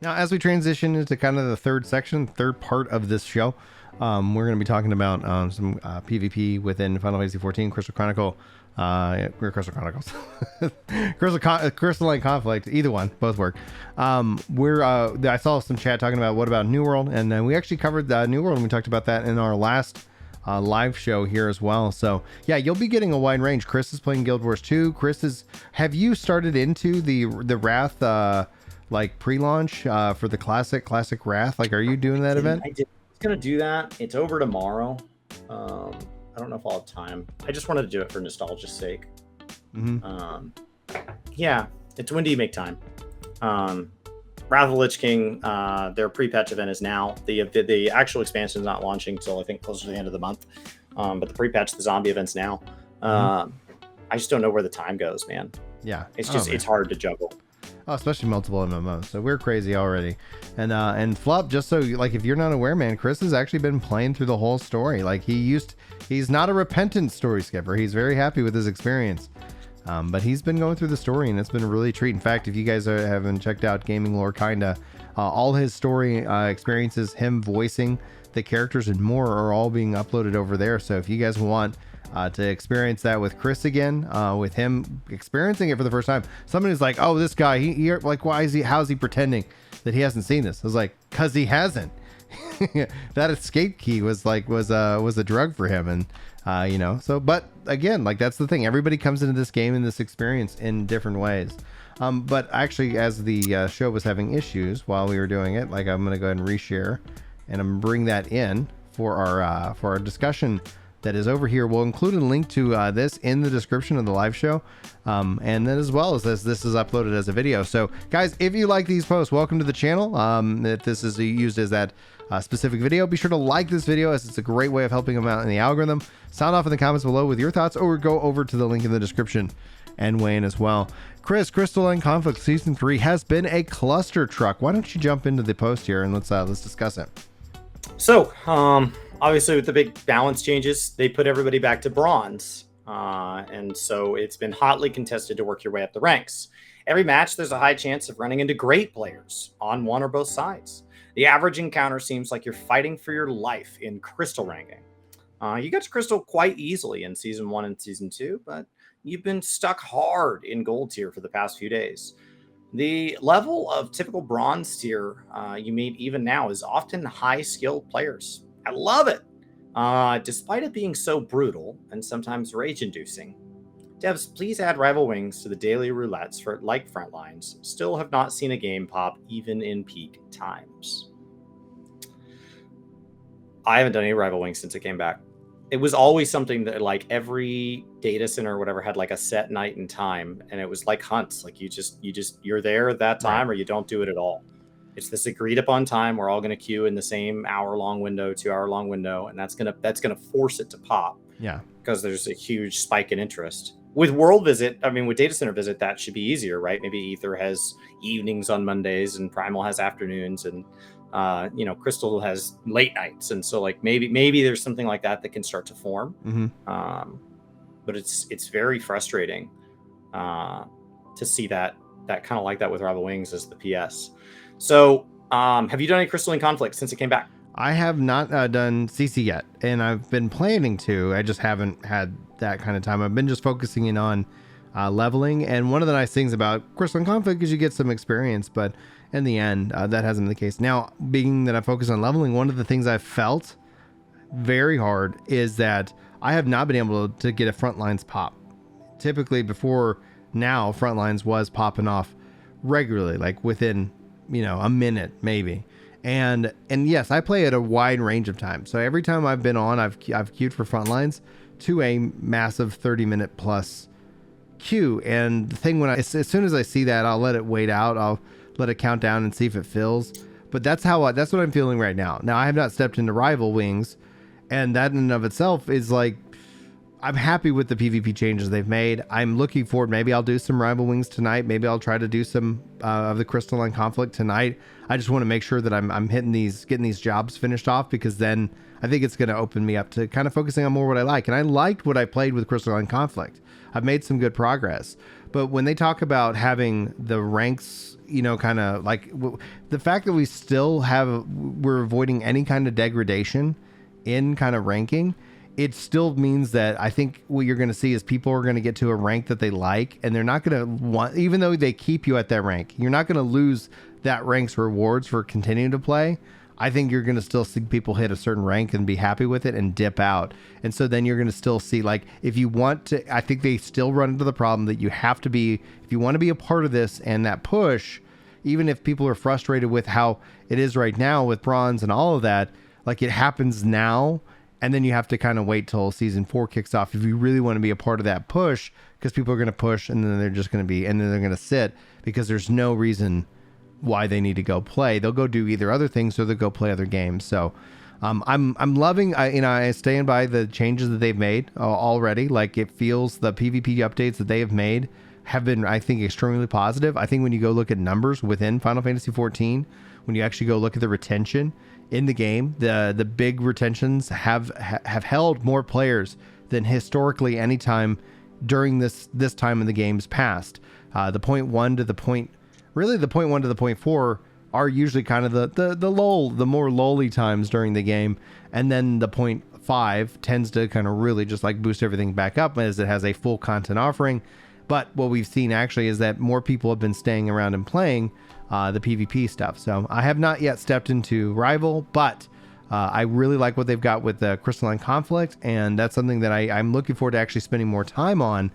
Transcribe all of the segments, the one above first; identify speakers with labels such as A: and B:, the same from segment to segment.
A: Now, as we transition into kind of the third part of this show, we're going to be talking about some PvP within Final Fantasy XIV Crystal Chronicle, Crystal Chronicles, Crystalline Conflict. Either one, both work. I saw some chat talking about what about New World, and we actually covered New World, and we talked about that in our last live show here as well. So yeah, you'll be getting a wide range. Chris is playing Guild Wars 2. Have you started into the Wrath like pre-launch for the classic Wrath? Like, are you doing that event?
B: I was gonna do that. It's over tomorrow. I don't know if I'll have time. I just wanted to do it for nostalgia's sake.
A: Mm-hmm.
B: Yeah, it's when do you make time? Wrath of the Lich King, their pre-patch event is now. The actual expansion is not launching until I think closer to the end of the month. But the pre-patch, the zombie event's now. I just don't know where the time goes, man.
A: Yeah,
B: it's just it's hard to juggle.
A: Oh, especially multiple MMOs. So we're crazy already. And Flop, just so like if you're not aware, man, Chris has actually been playing through the whole story. Like he's not a repentant story skipper. He's very happy with his experience. But he's been going through the story, and it's been a really treat. In fact, if you guys haven't checked out Gaming Lore Kinda, all his story experiences, him voicing the characters and more, are all being uploaded over there. So if you guys want to experience that with Chris again, with him experiencing it for the first time, somebody's like, "Oh, this guy, he like, how's he pretending that he hasn't seen this?" I was like, "Cause he hasn't." That escape key was a drug for him, and so. But again, like that's the thing. Everybody comes into this game and this experience in different ways. But actually, as the show was having issues while we were doing it, like I'm gonna go ahead and reshare, and I'm gonna bring that in for our discussion that is over here. We'll include a link to this in the description of the live show, and then as well as this is uploaded as a video. So guys, if you like these posts, welcome to the channel. If this is used as that specific video, be sure to like this video, as it's a great way of helping them out in the algorithm. Sound off in the comments below with your thoughts, or go over to the link in the description and weigh in as well. Chris, Crystalline Conflict Season 3 has been a Clustertruck. Why don't you jump into the post here and let's discuss it.
B: So obviously, with the big balance changes, they put everybody back to bronze. And so it's been hotly contested to work your way up the ranks. Every match, there's a high chance of running into great players on one or both sides. The average encounter seems like you're fighting for your life in Crystal ranking. You got to Crystal quite easily in Season 1 and Season 2, but you've been stuck hard in Gold tier for the past few days. The level of typical Bronze tier you meet even now is often high-skilled players. I love it, despite it being so brutal and sometimes rage-inducing. Devs, please add Rival Wings to the daily roulettes for like Frontlines. Still have not seen a game pop even in peak times. I haven't done any Rival Wings since it came back. It was always something that like every data center or whatever had like a set night and time, and it was like hunts. Like you're there at that time, or you don't do it at all. It's this agreed upon time. We're all going to queue in the same hour-long window, 2-hour-long window, and that's gonna force it to pop.
A: Yeah, because
B: there's a huge spike in interest. With World Visit, I mean, with Data Center Visit, that should be easier, right? Maybe Ether has evenings on Mondays, and Primal has afternoons, and Crystal has late nights, and so like maybe there's something like that can start to form.
A: Mm-hmm.
B: But it's very frustrating to see that kind of like that with Rival Wings as the PS. So, have you done any Crystalline Conflict since it came back?
A: I have not done CC yet, and I've been planning to. I just haven't had that kind of time. I've been just focusing in on leveling, and one of the nice things about Crystalline Conflict is you get some experience, but in the end, that hasn't been the case. Now, being that I focus on leveling, one of the things I've felt very hard is that I have not been able to get a Frontlines pop. Typically, before now, Frontlines was popping off regularly, like within a minute maybe. And yes, I play at a wide range of times. So every time I've been on, I've queued for Frontlines to a massive 30-minute plus queue. And the thing as soon as I see that, I'll let it wait out. I'll let it count down and see if it fills. But that's what I'm feeling right now. Now, I have not stepped into Rival Wings, and that in and of itself is like, I'm happy with the PvP changes they've made. I'm looking forward. Maybe I'll do some Rival Wings tonight. Maybe I'll try to do some of the Crystalline Conflict tonight. I just want to make sure that I'm getting these jobs finished off, because then I think it's going to open me up to kind of focusing on more what I like. And I liked what I played with Crystalline Conflict. I've made some good progress. But when they talk about having the ranks, kind of like the fact that we're avoiding any kind of degradation in kind of ranking, it still means that I think what you're going to see is people are going to get to a rank that they like, and they're not going to want, even though they keep you at that rank, you're not going to lose that rank's rewards for continuing to play. I think you're going to still see people hit a certain rank and be happy with it and dip out. And so then you're going to still see, like, if you want to, I think they still run into the problem that you have to be, if you want to be a part of this and that push, even if people are frustrated with how it is right now with bronze and all of that, like, it happens now. And then you have to kind of wait till season 4 kicks off if you really want to be a part of that push, because people are going to push and then they're just going to be, and then they're going to sit because there's no reason why they need to go play. They'll go do either other things or they'll go play other games. So I'm loving, I stand by the changes that they've made already. Like, it feels the PvP updates that they have made have been, I think, extremely positive. I think when you go look at numbers within Final Fantasy XIV, when you actually go look at the retention in the game, the big retentions have held more players than historically any time during this time in the game's past. The point 1 to the point 1 to the point 4 are usually kind of the more lowly times during the game, and then the point 5 tends to kind of really just like boost everything back up as it has a full content offering. But what we've seen actually is that more people have been staying around and playing the PvP stuff. So I have not yet stepped into Rival, but I really like what they've got with the Crystalline conflict, and that's something that I'm looking forward to actually spending more time on.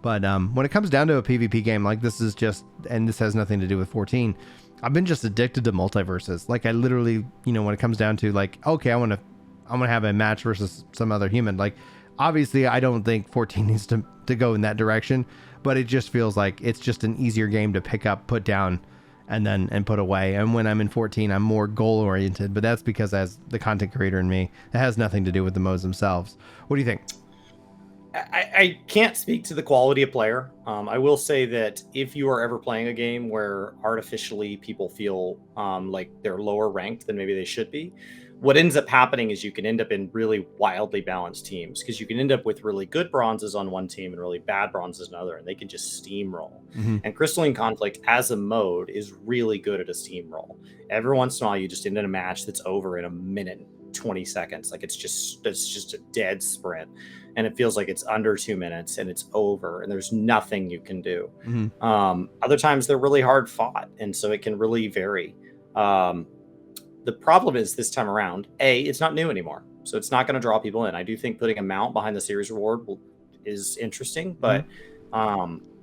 A: But when it comes down to a PvP game, like, this is just, and this has nothing to do with 14, I've been just addicted to multiverses. Like, I literally, when it comes down to, like, okay, I want to have a match versus some other human. Like, obviously, I don't think 14 needs to go in that direction, but it just feels like it's just an easier game to pick up, put down, and put away. And when I'm in 14, I'm more goal oriented, but that's because as the content creator in me, it has nothing to do with the modes themselves. What do you think?
B: I can't speak to the quality of player. I will say that if you are ever playing a game where artificially people feel like they're lower ranked than maybe they should be, what ends up happening is you can end up in really wildly balanced teams, because you can end up with really good bronzes on one team and really bad bronzes on another, and they can just steamroll. Mm-hmm. And Crystalline Conflict as a mode is really good at a steamroll. Every once in a while, you just end in a match that's over in a minute, 20 seconds. Like, it's just a dead sprint, and it feels like it's under 2 minutes and it's over and there's nothing you can do. Mm-hmm. Other times they're really hard fought, and so it can really vary. The problem is this time around, it's not new anymore, so it's not going to draw people in. I do think putting a mount behind the series reward is interesting, but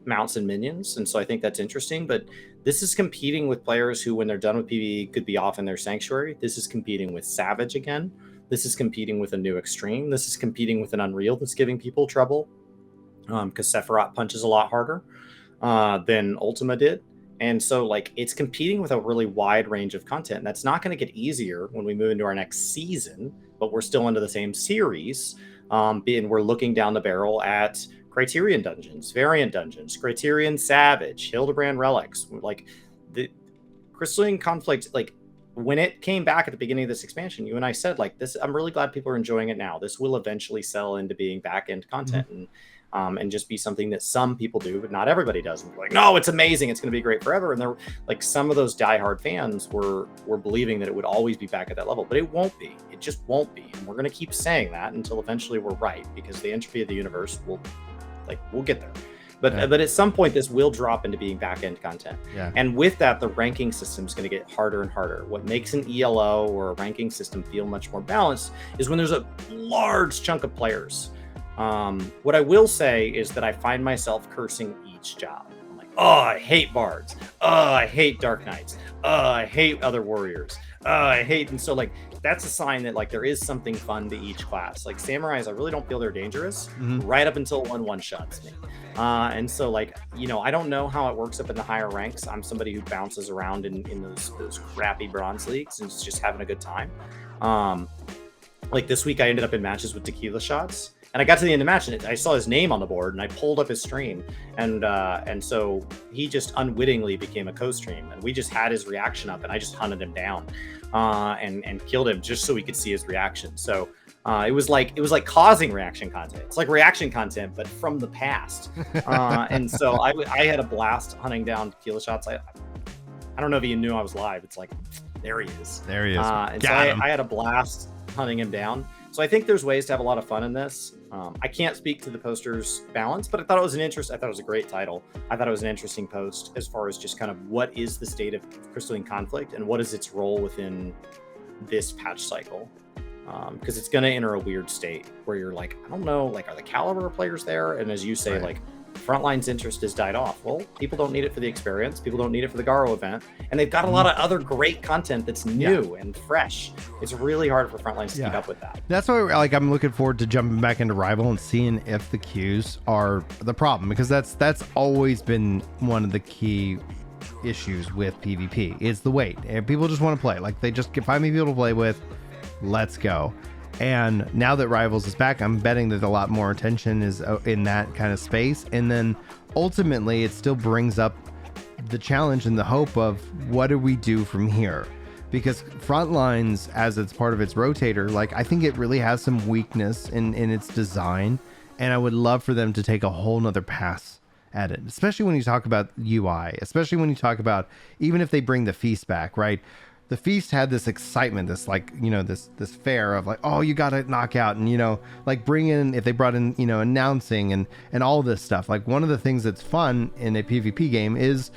B: mounts and minions, and so I think that's interesting. But this is competing with players who, when they're done with PvE, could be off in their sanctuary. This is competing with Savage again. This is competing with a new Extreme. This is competing with an Unreal that's giving people trouble, because Sephiroth punches a lot harder than Ultima did. And so, like, it's competing with a really wide range of content. That's not going to get easier when we move into our next season, but we're still into the same series. We're looking down the barrel at Criterion dungeons, Variant dungeons, Criterion Savage, Hildebrand relics. Like, the Crystalline Conflict, like, when it came back at the beginning of this expansion, you and I said, like, this, I'm really glad people are enjoying it now. This will eventually sell into being back-end content. Mm-hmm. And just be something that some people do, but not everybody does. And like, no, it's amazing, it's going to be great forever. And they're like, some of those diehard fans were believing that it would always be back at that level, but it won't be. It just won't be. And we're going to keep saying that until eventually we're right, because the entropy of the universe we'll get there. But at some point, this will drop into being back-end content. Yeah. And with that, the ranking system is going to get harder and harder. What makes an ELO or a ranking system feel much more balanced is when there's a large chunk of players. What I will say is that I find myself cursing each job. I'm like, oh, I hate bards. Oh, I hate dark knights. Oh, I hate other warriors. Oh, I hate. And so, like, that's a sign that, like, there is something fun to each class. Like, samurais, I really don't feel they're dangerous right up until one shots me. And so, like, I don't know how it works up in the higher ranks. I'm somebody who bounces around in those crappy bronze leagues and is just having a good time. Like, this week I ended up in matches with tequila shots. And I got to the end of the match and I saw his name on the board and I pulled up his stream. And so he just unwittingly became a co-stream. And we just had his reaction up and I just hunted him down and killed him just so we could see his reaction. So It was like causing reaction content. It's like reaction content, but from the past. And so I had a blast hunting down tequila shots. I don't know if you knew I was live. It's like, there he is.
A: There he is.
B: And so I had a blast hunting him down. So I think there's ways to have a lot of fun in this. I can't speak to the poster's balance, but I thought it was I thought it was a great title. I thought it was an interesting post as far as just kind of what is the state of Crystalline conflict and what is its role within this patch cycle. Because it's going to enter a weird state where you're like, I don't know, like, are the caliber players there? And as you say,
A: right.
B: like, Frontline's interest has died off. Well, people don't need it for the experience. People don't need it for the Garo event. And they've got a lot of other great content that's new and fresh. It's really hard for Frontlines to keep up with that.
A: That's why, like, I'm looking forward to jumping back into Rival and seeing if the queues are the problem, because that's always been one of the key issues with PvP. It's the wait. And people just want to play. Like, they just find me people to play with. Let's go. And now that Rivals is back, I'm betting that a lot more attention is in that kind of space. And then ultimately it still brings up the challenge and the hope of what do we do from here? Because Frontlines, as it's part of its rotator, like, I think it really has some weakness in its design. And I would love for them to take a whole nother pass at it, especially when you talk about UI, especially when you talk about, even if they bring the feast back, right? The feast had this excitement, this, like, you know, this fair of like, oh, you got to knock out, and, you know, like, bring in, if they brought in, you know, announcing and all this stuff. Like, one of the things that's fun in a PvP game is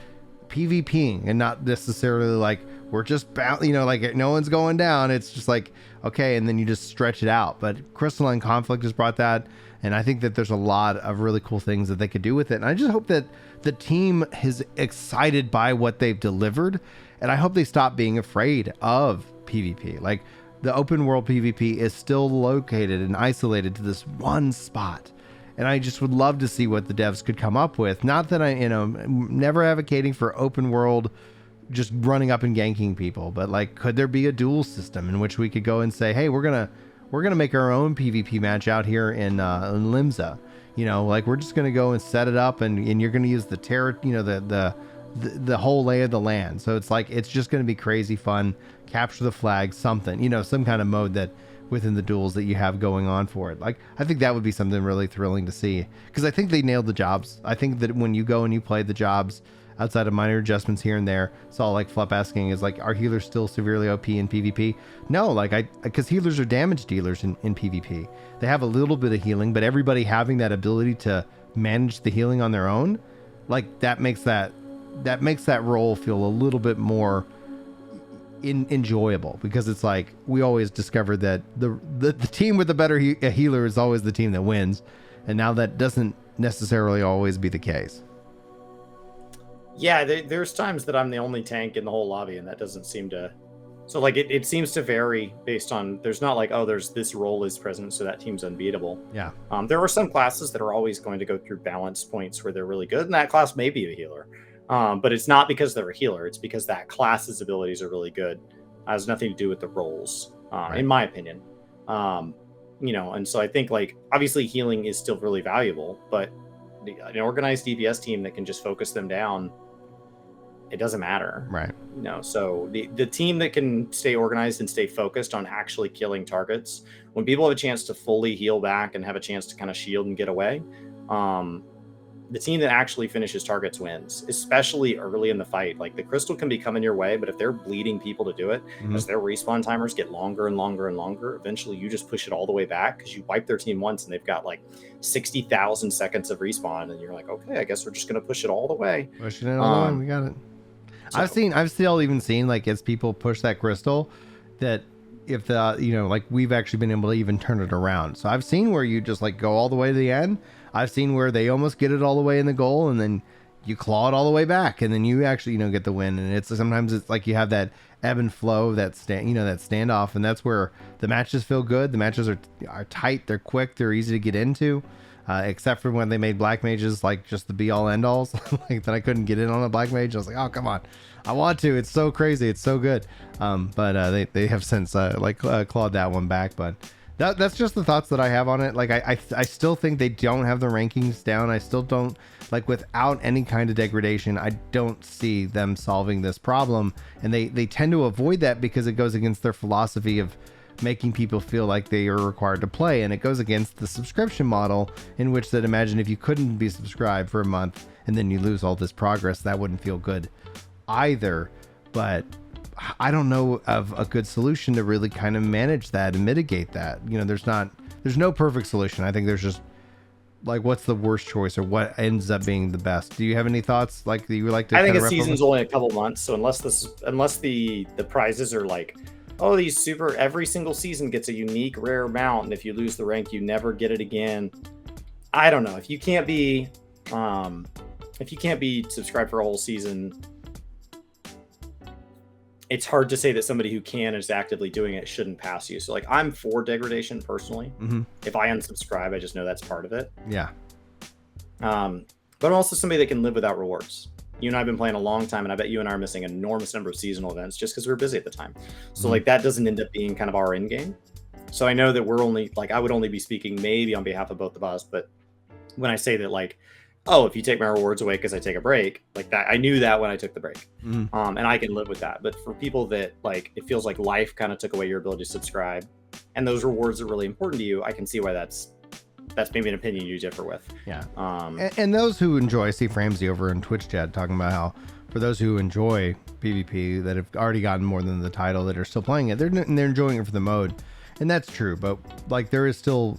A: PvPing, and not necessarily like we're just bound, you know, like no one's going down. It's just like, okay, and then you just stretch it out. But Crystalline Conflict has brought that, and I think that there's a lot of really cool things that they could do with it. And I just hope that the team is excited by what they've delivered. And I hope they stop being afraid of PvP. Like, the open world PvP is still located and isolated to this one spot. And I just would love to see what the devs could come up with. Not that I'm never advocating for open world just running up and ganking people, but like, could there be a duel system in which we could go and say, hey, we're gonna make our own PvP match out here in Limsa. You know, like, we're just gonna go and set it up, and you're gonna use the terror, you know, the whole lay of the land. So it's like, it's just going to be crazy fun. Capture the flag, something, you know, some kind of mode that within the duels that you have going on for it. Like, I think that would be something really thrilling to see, because I think they nailed the jobs. I think that when you go and you play the jobs outside of minor adjustments here and there, saw like Flup asking, is like, are healers still severely OP in PvP? No, like, because healers are damage dealers in PvP. They have a little bit of healing, but everybody having that ability to manage the healing on their own, like, that makes that role feel a little bit more enjoyable, because it's like, we always discovered that the team with the better healer is always the team that wins, and now that doesn't necessarily always be the case.
B: Yeah, there's times that I'm the only tank in the whole lobby, and that doesn't seem to. So like, it seems to vary based on, there's not like, oh, there's this role is present, so that team's unbeatable.
A: Yeah.
B: There are some classes that are always going to go through balance points where they're really good, and that class may be a healer. But it's not because they're a healer. It's because that class's abilities are really good. It has nothing to do with the roles, right, in my opinion. You know, and so I think, like, obviously healing is still really valuable, but an organized DPS team that can just focus them down, it doesn't matter.
A: Right.
B: You know, so the team that can stay organized and stay focused on actually killing targets, when people have a chance to fully heal back and have a chance to kind of shield and get away, the team that actually finishes targets wins, especially early in the fight. Like, the crystal can be coming your way, but if they're bleeding people to do it, as their respawn timers get longer and longer and longer, eventually you just push it all the way back, because you wipe their team once and they've got like 60,000 seconds of respawn, and you're like, okay, I guess we're just going to push it all the way.
A: Pushing it all the way, we got it. So, I've still even seen, like, as people push that crystal, that if the, you know, like, we've actually been able to even turn it around. So I've seen where you just like go all the way to the end. I've seen where they almost get it all the way in the goal, and then you claw it all the way back, and then you actually, you know, get the win. And it's sometimes it's like you have that ebb and flow, that standoff, and that's where the matches feel good. The matches are tight, they're quick, they're easy to get into. Except for when they made black mages like just the be all end alls, like that I couldn't get in on a black mage. I was like, oh, come on, I want to. It's so crazy, it's so good. But they have since clawed that one back. But that's just the thoughts that I have on it. Like, I still think they don't have the rankings down. I still don't, like, without any kind of degradation, I don't see them solving this problem. And they tend to avoid that because it goes against their philosophy of making people feel like they are required to play. And it goes against the subscription model, in which that, imagine if you couldn't be subscribed for a month and then you lose all this progress, that wouldn't feel good either. But I don't know of a good solution to really kind of manage that and mitigate that. You know, there's no perfect solution. I think there's just like, what's the worst choice, or what ends up being the best? Do you have any thoughts like that you would like to?
B: I think a season's only a couple months, so unless the prizes are like, oh, every single season gets a unique rare mount, and if you lose the rank, you never get it again. I don't know. If you can't be subscribed for a whole season, it's hard to say that somebody who can is actively doing it shouldn't pass you. So like, I'm for degradation personally.
A: Mm-hmm.
B: If I unsubscribe, I just know that's part of it.
A: Yeah.
B: But I'm also somebody that can live without rewards. You and I have been playing a long time, and I bet you and I are missing an enormous number of seasonal events just because we were busy at the time. So like, that doesn't end up being kind of our end game. So I know that we're only like, I would only be speaking maybe on behalf of both of us, but when I say that, like, oh, if you take my rewards away because I take a break, like that, I knew that when I took the break. And I can live with that. But for people that, like, it feels like life kind of took away your ability to subscribe, and those rewards are really important to you, I can see why that's maybe an opinion you differ with.
A: Yeah. And those who enjoy, I see Framsey over in Twitch chat talking about how, for those who enjoy PvP that have already gotten more than the title, that are still playing it, they're enjoying it for the mode. And that's true. But like, there is still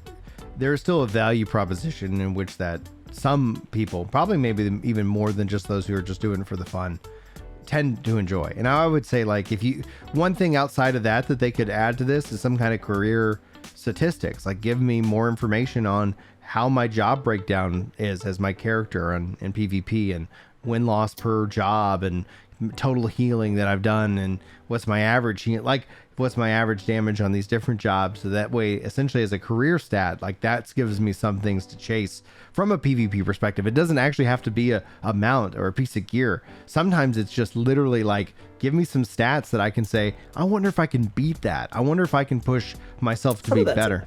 A: a value proposition in which that some people, probably maybe even more than just those who are just doing it for the fun, tend to enjoy. And I would say, like, one thing outside of that they could add to this is some kind of career statistics. Like, give me more information on how my job breakdown is as my character in PvP, and win-loss per job, and total healing that I've done, and what's my average damage on these different jobs. So that way, essentially, as a career stat, like, that gives me some things to chase from a PvP perspective. It doesn't actually have to be a mount or a piece of gear. Sometimes it's just literally like, give me some stats that I can say, I wonder if I can beat that. I wonder if I can push myself to be better.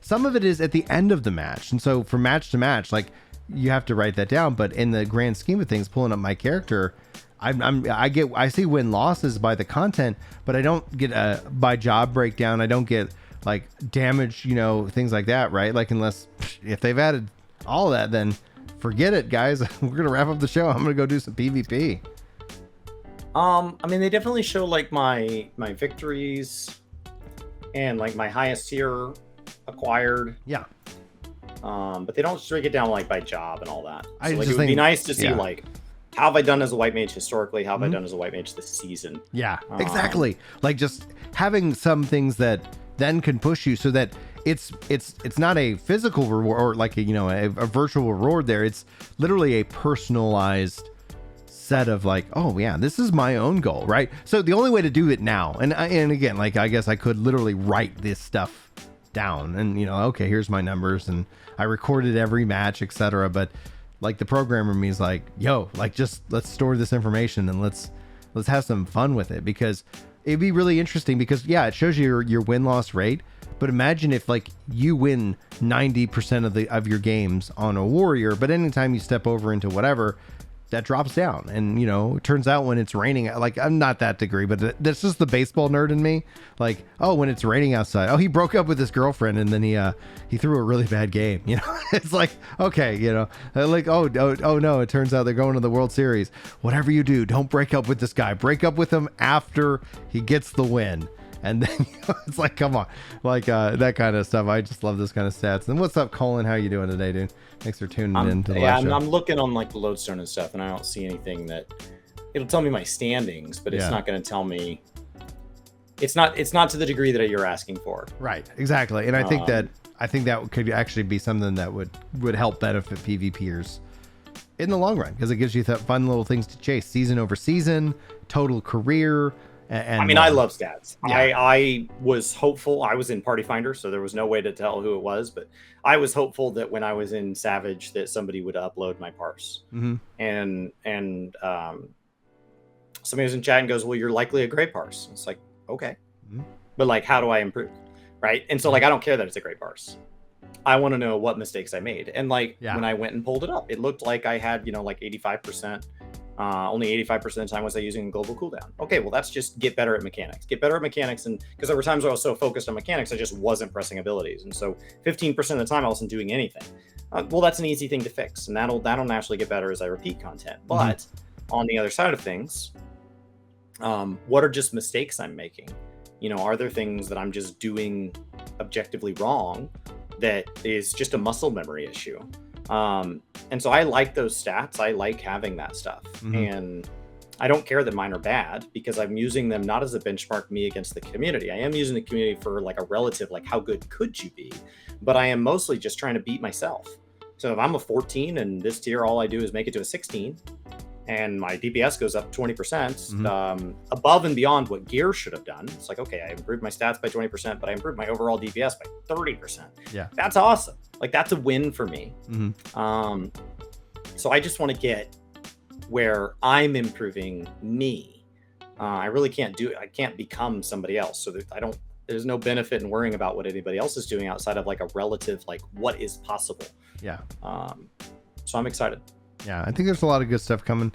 A: Some of it is at the end of the match. And so from match to match, like, you have to write that down. But in the grand scheme of things, pulling up my character, I see win losses by the content, but I don't get by job breakdown. I don't get like damage, things like that, right? Like, if they've added all of that, then forget it, guys. We're gonna wrap up the show. I'm gonna go do some PvP.
B: I mean, they definitely show like my victories and like my highest tier acquired.
A: Yeah.
B: But they don't break it down like by job and all that. So like,
A: it
B: would be nice to see like, how have I done as a white mage historically? How have I done as a white mage this season?
A: Yeah, exactly. Like, just having some things that then can push you, so that it's not a physical reward or like a virtual reward there. It's literally a personalized set of like, oh yeah, this is my own goal, right? So the only way to do it now, and again, like, I guess I could literally write this stuff down and okay, here's my numbers, and I recorded every match, etc. But like, the programmer in me is like, yo, like, just let's store this information and let's have some fun with it, because it'd be really interesting, because yeah, it shows you your win-loss rate, but imagine if like you win 90% of your games on a warrior, but anytime you step over into whatever, that drops down. And it turns out when it's raining, like, I'm not that degree, but that's just the baseball nerd in me. Like, oh, when it's raining outside, oh, he broke up with his girlfriend and then he threw a really bad game. It's like, okay, like, oh no, it turns out they're going to the World Series. Whatever you do, don't break up with this guy. Break up with him after he gets the win. And then it's like, come on, like that kind of stuff. I just love this kind of stats. And what's up, Colin? How you doing today, dude? Thanks for tuning in to the live show.
B: I'm looking on like the lodestone and stuff, and I don't see anything that it'll tell me my standings, but it's not going to tell me. It's not to the degree that you're asking for.
A: Right, exactly. And I think that could actually be something that would help benefit PvPers in the long run, because it gives you fun little things to chase, season over season, total career. And
B: I mean, I love stats. Yeah. I was hopeful. I was in Party Finder, so there was no way to tell who it was, but I was hopeful that when I was in Savage that somebody would upload my parse.
A: Mm-hmm.
B: And somebody was in chat and goes, well, you're likely a great parse. It's like, okay. Mm-hmm. But like, how do I improve? Right. And so like, I don't care that it's a great parse. I want to know what mistakes I made. And like, when I went and pulled it up, it looked like I had, like 85% Only 85% of the time was I using a global cooldown. Okay, well, that's just get better at mechanics. Get better at mechanics, and because there were times where I was so focused on mechanics, I just wasn't pressing abilities, and so 15% of the time I wasn't doing anything. Well, that's an easy thing to fix, and that'll naturally get better as I repeat content. But on the other side of things, what are just mistakes I'm making? You know, are there things that I'm just doing objectively wrong that is just a muscle memory issue? And so I like those stats. I like having that stuff. And I don't care that mine are bad, because I'm using them not as a benchmark me against the community. I am using the community for like a relative, like how good could you be? But I am mostly just trying to beat myself. So if I'm a 14 and this tier, all I do is make it to a 16, and my DPS goes up 20%, above and beyond what gear should have done. It's like, okay, I improved my stats by 20%, but I improved my overall DPS by 30%.
A: Yeah.
B: That's awesome. Like, that's a win for me. So I just want to get where I'm improving me. I really can't do it. I can't become somebody else. So there's no benefit in worrying about what anybody else is doing outside of like a relative, like what is possible.
A: Yeah.
B: So I'm excited.
A: Yeah, I think there's a lot of good stuff coming.